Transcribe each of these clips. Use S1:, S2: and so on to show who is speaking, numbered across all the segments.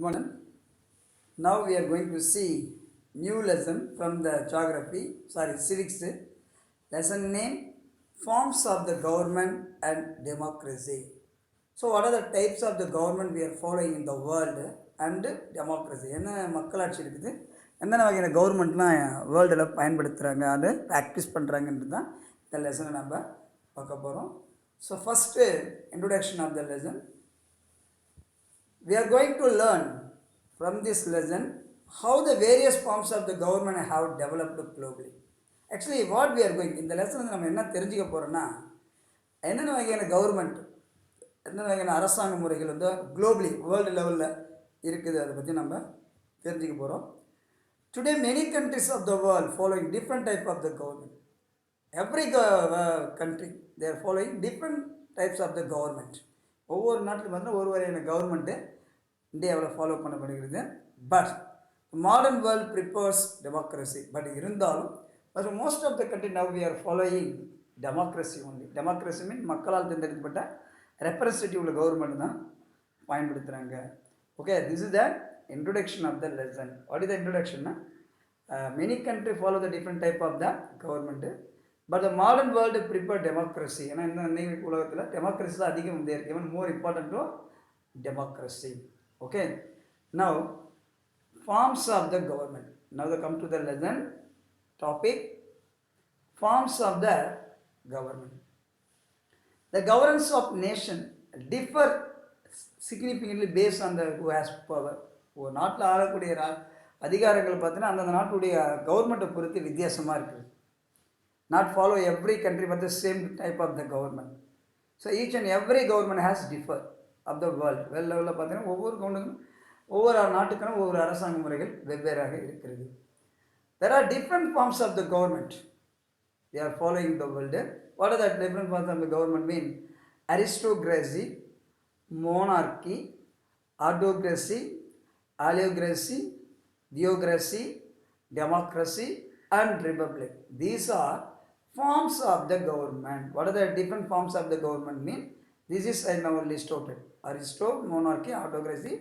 S1: morning. Now we are going to see new lesson from the civics. Lesson name Forms of the Government and Democracy. So what are the types of the government we are following in the world and democracy? என்ன மக்களாட்சி இருக்குது, என்னென்ன வகையான கவர்மெண்ட்லாம் வேர்ல்டில் பயன்படுத்துகிறாங்க, அது practice பண்ணுறாங்கன்றது தான் இந்த லெசனை நம்ம பார்க்க போகிறோம். So first introduction of the lesson. We are going to learn from this lesson how the various forms of the government have developed globally. Actually, what we are going, இந்த லெசன் நம்ம என்ன தெரிஞ்சுக்க போகிறோன்னா, என்னென்ன வகையான கவர்மெண்ட், என்னென்ன வகையான அரசாங்க முறைகள் வந்து குளோபலி வேர்ல்டு லெவலில் இருக்குது, அதை பற்றி நம்ம தெரிஞ்சுக்க போகிறோம். Today many countries of the world following different type of the government. Every country they are following different types of the government. ஒவ்வொரு நாட்டிலும் பார்த்தீங்கன்னா ஒரு வகையான கவர்மெண்ட்டு இந்தியாவில் ஃபாலோ பண்ணப்படுகிறது. But modern world prefers democracy. But இருந்தாலும் most of the country now we are following democracy only. Democracy mean மக்களால் தேர்ந்தெடுக்கப்பட்ட ரெப்ரஸன்டேட்டிவ் கவர்மெண்ட் தான் பயன்படுத்துகிறாங்க. Okay, this is the introduction of the lesson. What is the இன்ட்ரொடக்ஷன்னா, many country follow the different type of the government. But the modern world prefer democracy. ஏன்னா இந்த இன்னைக்கு உலகத்தில் democracy தான் அதிகம் வந்து இருக்கு. Even more important to democracy. Okay, now forms of the government. Now the come to the lesson topic forms of the government. The governance of nation differ significantly based on the who has power. ஒரு நாட்டில் ஆளக்கூடிய அதிகாரங்கள் பார்த்தீங்கன்னா அந்தந்த நாட்டுடைய கவர்மெண்ட்டை பொறுத்து வித்தியாசமாக இருக்குது. Not follow every country but the same type of the government. So each and every government has differ of the world. Well level பார்த்தீங்கன்னா ஒவ்வொரு கவர்மெண்ட்டுக்கும் ஒவ்வொரு நாட்டுக்கான ஒவ்வொரு அரசாங்க முறைகள் வெவ்வேறாக இருக்கிறது. There are different forms of the government. They are following the world. What are the different forms of the government mean? Aristocracy, monarchy, autocracy, oligarchy, theocracy, democracy and republic. These are forms of the government. What are the different forms of the government mean? This is I now list out it. Aristo, monarchy, autocracy,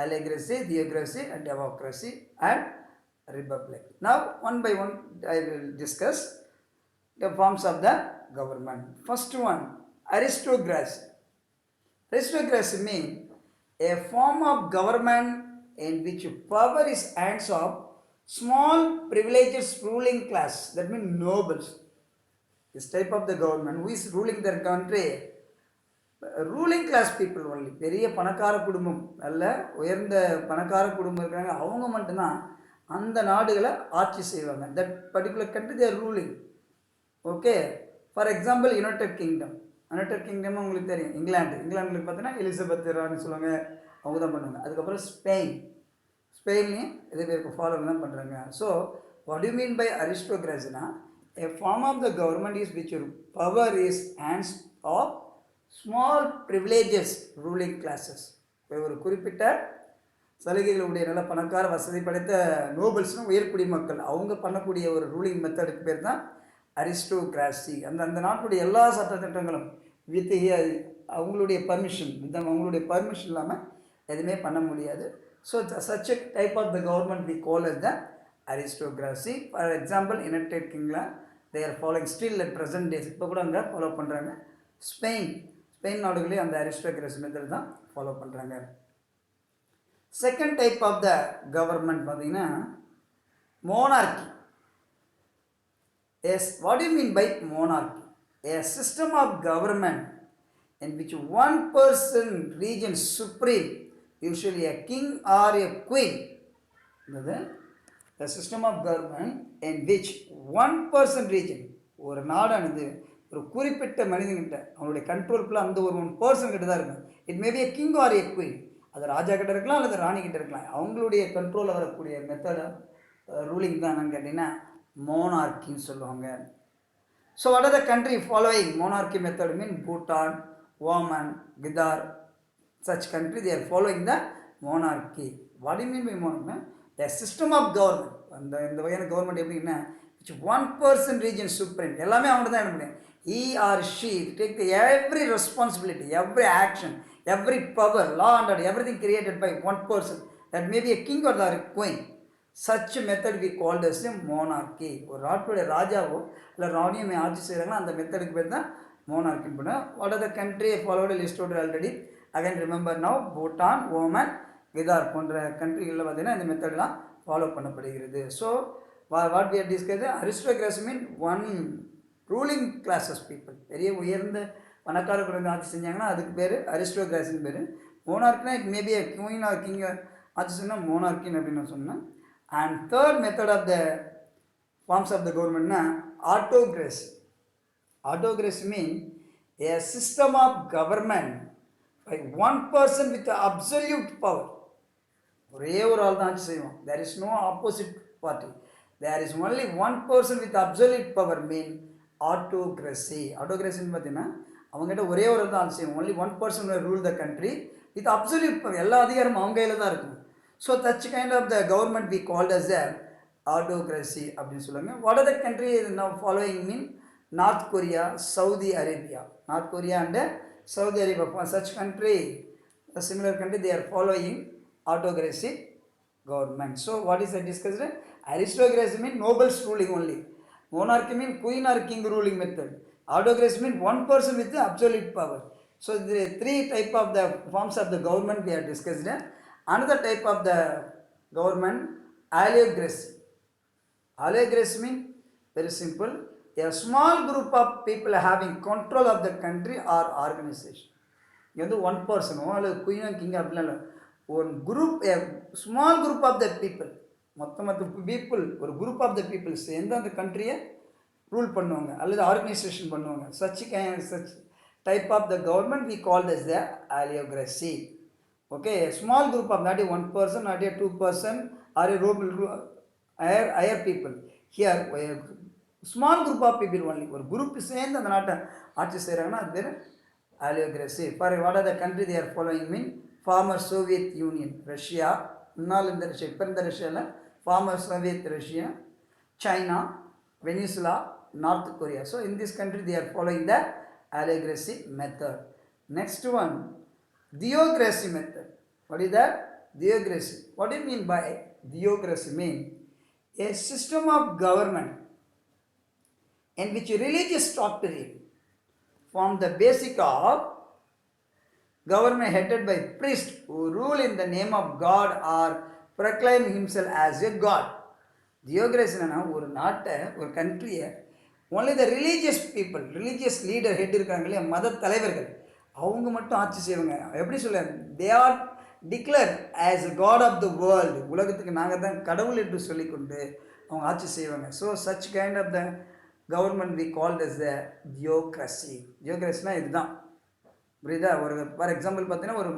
S1: oligarchy, theocracy and democracy and republic. Now one by one I will discuss the forms of the government. First one, aristocracy. Aristocracy means a form of government in which power is hands of small privileged ruling class, that means nobles. This type of the government who is ruling their country, ruling class people only. பெரிய பணக்கார குடும்பம், நல்ல உயர்ந்த பணக்கார குடும்பம் இருக்காங்க, அவங்க மட்டும்தான் அந்த நாடுகளை ஆட்சி செய்வாங்க. That particular country they're ruling. Okay, for example United Kingdom. United Kingdom உங்களுக்கு தெரியும். இங்கிலாண்டில் பார்த்தீங்கன்னா எலிசபெத் ராணி சொல்லுவாங்க, அவங்க தான் பண்ணுவாங்க. அதுக்கப்புறம் ஸ்பெயின்லேயும் இதே பேருக்கு ஃபாலோ தான் பண்ணுறாங்க. So what you mean by அரிஸ்டோக்ராசினா, a form of the government is which power is hands of small privileges ruling classes. ஒரு குறிப்பிட்ட சலுகைகளுடைய நல்ல பணக்கார வசதி படைத்த நோபல்ஸ்னு உயர்குடி மக்கள் அவங்க பண்ணக்கூடிய ஒரு ரூலிங் மெத்தடுக்கு பேர் தான் அரிஸ்டோக்ராசி. அந்த நாட்டுடைய எல்லா சட்டத்திட்டங்களும் வித் அவங்களுடைய பர்மிஷன், அவங்களுடைய பர்மிஷன் இல்லாமல் எதுவுமே பண்ண முடியாது. So such a type of the government we call as the aristocracy. For example, United Kingdom they are following still at present days. இப்போ கூட அங்கே ஃபாலோ பண்ணுறாங்க. ஸ்பெயின் நாடுகளே அந்த அரிஸ்டோக்ராசி மெத்தட் தான் ஃபாலோ பண்ணுறாங்க. Second type of the government பார்த்தீங்கன்னா monarchy. Yes, what you mean by monarchy? A system of government in which one person region supreme, usually a king or a queen. The system of government in which one person region, ஒரு நாடானது ஒரு குறிப்பிட்ட மனிதன்கிட்ட அவனுடைய கண்ட்ரோலுக்குள்ள அந்த ஒரு person கிட்ட தான் இருக்கும். It maybe a king or a queen. அது ராஜா கிட்ட இருக்கலாம் அல்லது ராணி கிட்ட இருக்கலாம். அவங்களுடைய கண்ட்ரோலில் வரக்கூடிய மெத்தட் ரூலிங் தான் என்னன்னு கேட்டிங்கன்னா மோனார்கின்னு சொல்லுவாங்க. So what are the country following monarchy method mean? Bhutan, Oman, Bidar, such country they are following the monarchy. What do you mean by monarchy? A system of government. இந்த வகையான government எப்படின்னா one person region supreme, எல்லாமே அவங்க தான் என்ன முடியும். he or she take the every responsibility, every action, every power, law and order, everything created by one person. that may be a king or the queen. Such method we called as a monarchy. ஒரு நாட்டுடைய ராஜாவோ இல்லை ராணியமே ஆட்சி செய்கிறாங்கன்னா அந்த மெத்தடுக்கு பேர் தான் மோனார்க்கின்னு பண்ணுவோம். What are the country followed listed already again remember now Bhutan, Oman, Qatar போன்ற கண்ட்ரிகளில் பார்த்தீங்கன்னா இந்த மெத்தட்லாம் ஃபாலோ பண்ணப்படுகிறது. So what we are discuss, aristocracy mean one ruling classes people, பெரிய உயர்ந்த பணக்காரர்கள் ஆட்சி செஞ்சாங்கன்னா அதுக்கு பேர் அரிஸ்டோக்ராசின்னு பேர். மோனார்க்னா it maybe a queen or king ஆட்சி சொன்னால் மோனார்க்கின் அப்படின்னு நான் சொன்னேன். And third method of the forms of the கவர்மெண்ட்னா autocracy. Autocracy means a system of government by one person with absolute power. ஒரே ஒரு ஆள் தான் ஆட்சி செய்வோம். There is no opposite party. There is only one person with absolute power mean autocracy. Autocracyன்னு பார்த்தீங்கன்னா அவங்ககிட்ட ஒரே ஒரு ஆள் தான் ஆட்சி செய்வோம். Only one person will rule the country with absolute power. எல்லா அதிகாரமும் அவங்க கையில் தான் இருக்கும். So such kind of the government we called as a autocracy அப்படின்னு சொல்லுவாங்க. What are the country now following mean? North Korea, Saudi Arabia. North Korea and Saudi Arabia. For such country, a similar country, they are following autocracy government. So what is the discussion? Aristocracy means nobles ruling only. Monarchy means queen or king ruling method. Autocracy means one person with the absolute power. So the three type of the forms of the government we are discussed. Another type of the government, oligarchy. Oligarchy means very simple. A small group of people having control of the country or organization. இங்கே வந்து one பர்சனோ அல்லது quinoa king அப்படிலாம் இல்லை, ஒரு group, small group of the people, மொத்த people, ஒரு group of the people சேர்ந்து அந்த கண்ட்ரியை ரூல் பண்ணுவாங்க அல்லது ஆர்கனைசேஷன் பண்ணுவாங்க. Such type of the government we called as the oligarchy. Okay, a small group of not a one person, not a two person or a higher people. Here small group of people only, ஒரு group சேர்ந்து அந்த நாட்டை ஆட்சி செய்கிறாங்கன்னா அது பேர் oligarchy. For what are the country they are following mean former Soviet Union, Russia, முன்னால் இந்த ரஷ்யா, இப்போ இருந்த ரஷ்யாவில் former Soviet Russia, China, Venezuela, North Korea. So in this country they are following the oligarchy method. Next one, theocracy method. What is that? Theocracy. What you mean by theocracy? Mean a system of government in which religious doctrine form the basic of government headed by priests who rule in the name of God or proclaim himself as a God. Theocracy ஒரு நாட்டை, ஒரு கண்ட்ரியை only the religious people, religious leader head இருக்காங்க இல்லையா, மத தலைவர்கள், அவங்க மட்டும் ஆட்சி செய்வாங்க. எப்படி சொல்ல, they are declared as God of the world. உலகத்துக்கு நாங்கள் தான் கடவுள் என்று சொல்லிக்கொண்டு அவங்க ஆட்சி செய்வாங்க. So such kind of the government we called as the theocracy. தியோக்ரஸினா இதுதான், புரியுதா? ஒரு ஃபார் எக்ஸாம்பிள் பார்த்தீங்கன்னா ஒரு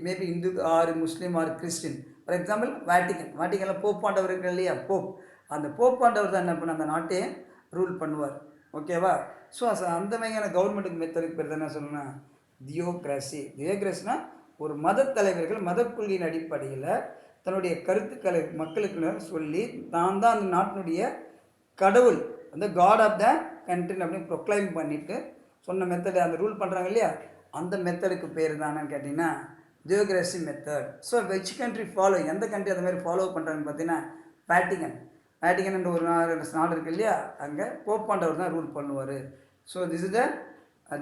S1: maybe Hindu or Muslim or Christian. For example வேட்டிக்கனில் போப் ஆண்டவர் இருக்கிற இல்லையா, போப், அந்த போப் ஆண்டவர் தான் என்ன பண்ண அந்த நாட்டையே ரூல் பண்ணுவார். ஓகேவா? ஸோ அந்த மாதிரியான கவர்மெண்ட்டுக்கு மெத்தடுக்கு பேர் என்ன சொல்லணும்னா தியோக்ரஸி. தியோக்ரஸினா ஒரு மத தலைவர்கள் மத கொள்கையின் அடிப்படையில் தன்னுடைய கருத்துக்களை மக்களுக்கு சொல்லி தான் தான் அந்த நாட்டினுடைய கடவுள், அந்த காட் ஆஃப் த கண்ட்ரி அப்படின்னு ப்ரொக்ளைம் பண்ணிவிட்டு சொன்ன மெத்தடு அந்த ரூல் பண்ணுறாங்க இல்லையா, அந்த மெத்தடுக்கு பேர் தானேன்னு கேட்டிங்கன்னா theocracy method. So which country follow, எந்த கண்ட்ரி அந்த மாதிரி ஃபாலோ பண்ணுறாங்கன்னு பார்த்தீங்கன்னா வேட்டிகன் ஒரு நாடு இருக்குது இல்லையா, அங்கே போப்பாண்டவர் தான் ரூல் பண்ணுவார். So this is the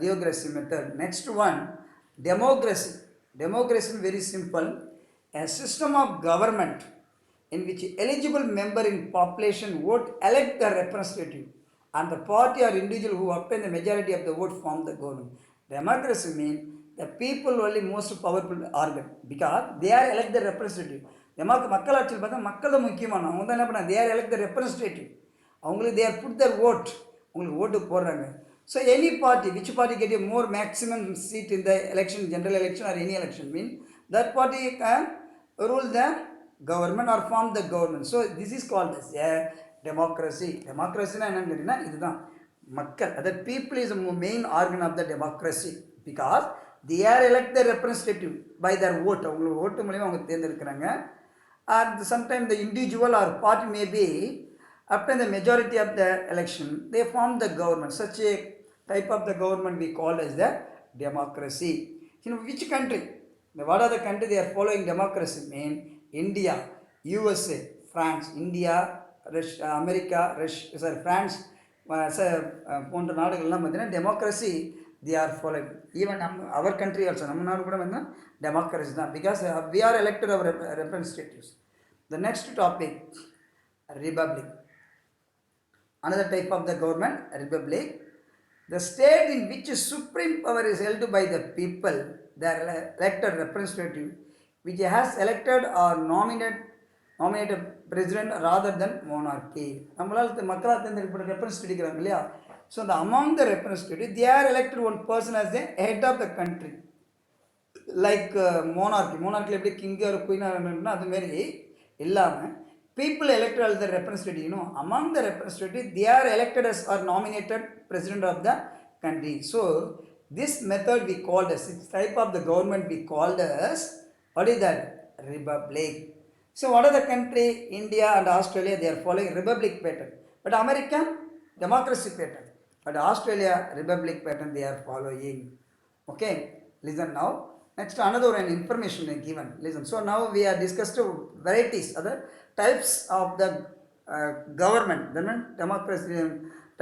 S1: theocracy method. Next one, democracy. Democracy is very simple, a system of government in which eligible member in population vote elect the representative and the party or individual who obtain the majority of the vote form the government. Democracy means the people only most powerful organ because they are elect the representative. மக்களாட்சியில் பார்த்தா மக்கள் தான் முக்கியமான, அவங்க தான் என்ன பண்ணாங்க, they are elect the representative. அவங்களுக்கு they are put their vote, உங்களுக்கு ஓட்டு போடுறாங்க. So any party, which party get a more maximum seat in the election, general election or any election, mean that party can rule the government or form the government. So this is called as a democracy. Democracy na enna kettina idhaan makkal, that people is the main organ of the democracy because they are elected representative by their vote. avanga vote மூலமா அவங்க தேர்ந்தெடுக்கறாங்க. And sometimes the individual or party may be after the majority of the election they form the government. Such a type of the government we call as the democracy. In which country, what are the country they are following democracy mean India, USA, France, India, America, France, போன்ற நாடுகள்லாம் பார்த்தீங்கன்னா democracy they are following. Even our country also, நம்ம நாடு கூட வந்து democracy தான், because we are elected our representatives. The next topic, republic. Another type of the government, republic. The state in which supreme power is held by the people, their elected representative, which has elected or nominated president rather than monarchy. நம்மளால் மக்களால் தேர்ந்தெடுக்கப்பட்ட representative இருக்கிறாங்க இல்லையா, so அந்த among the representative they are elected one person as the head of the country, like monarchy எப்படி king ஒரு குயினாக அதுமாரி இல்லாமல் people elected as the representative, among the representative they are elected as or nominated president of the country. So this method we called as, this type of the government we called as, what is that? Republic. So what are the country? India and Australia, they are following republic pattern, but America democracy pattern, but Australia republic pattern they are following. Okay, listen now. Next another an information given. Listen. So now we are discussed varieties, other types of the government, then democracy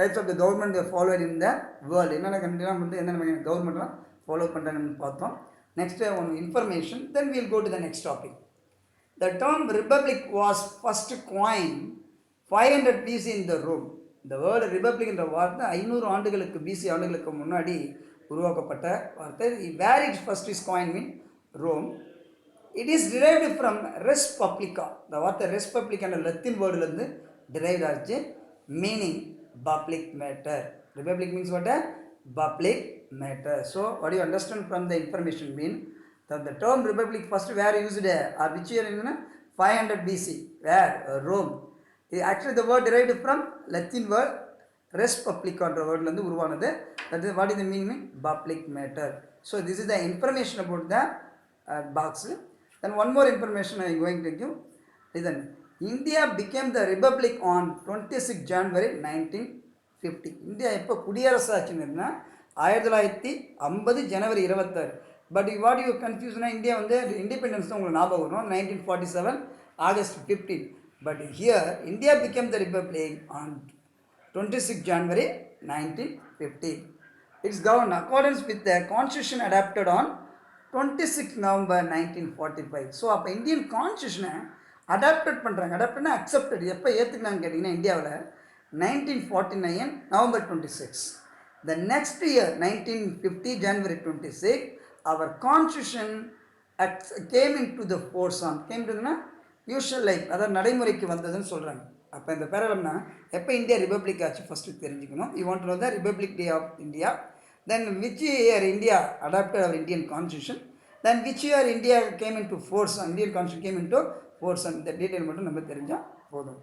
S1: types of the government they followed in the world. என்னென்ன கண்ட்ரிலாம் வந்து என்னென்ன கவர்மெண்ட்லாம் follow பண்ணுறாங்கன்னு பார்த்தோம். Next one information, then will go to the next topic. The term republic was first coined 500 BC in the Rome. இந்த word republic என்ற வார்த்தை 500 ஆண்டுகளுக்கு BC ஆண்டுகளுக்கு முன்னாடி உருவாக்கப்பட்ட வார்த்தை. Where it first is coined mean Rome. It is derived from res publica. The வார்த்தை res publica என்ற லத்தீன் வேர்டுலேருந்து derived ஆச்சு, meaning public matter. Republic means what? Public matter. So what do you understand from the information mean? That the term republic first where used or which year in 500 BC, where Rome. Actually the word derived from Latin word res publica என்ற வேர்டுலேருந்து உருவானது. That is what is the meaning? Public matter. So this is the information about the box. Then one more information I am going to give. Listen, India became the republic on 26 January 1950. India எப்போ குடியரசு ஆச்சுன்னா 1950 ஜனவரி 26. But what you கன்ஃபியூஸ்னா, India வந்து independence தான் உங்களுக்கு ஞாபகம் வரும் 1947 August 15. But here India became the republic on 26 January 1950. It's governed accordance with the constitution adopted on 26 November 1945. So அப்போ Indian கான்ஸ்டியூஷனை adapted பண்ணுறாங்க. அடாப்டட்னா அக்செப்டட். எப்போ ஏற்றுக்கினாங்க கேட்டிங்கன்னா இந்தியாவில் 1949 November 26. The next year 1950 January 26 our constitution came into the force on, came to the usual life, அதாவது நடைமுறைக்கு வந்ததுன்னு சொல்கிறாங்க. அப்போ இந்த பேரலம்னா எப்போ இந்தியா ரிப்பப்ளிக் ஆச்சு ஃபஸ்ட்டு தெரிஞ்சுக்கணும். You want to know the republic day of India. Then which year India adopted our Indian constitution, then which year India came into force, Indian constitution came into force, and the detail மட்டும் நம்ம தெரிஞ்சால் போதும்.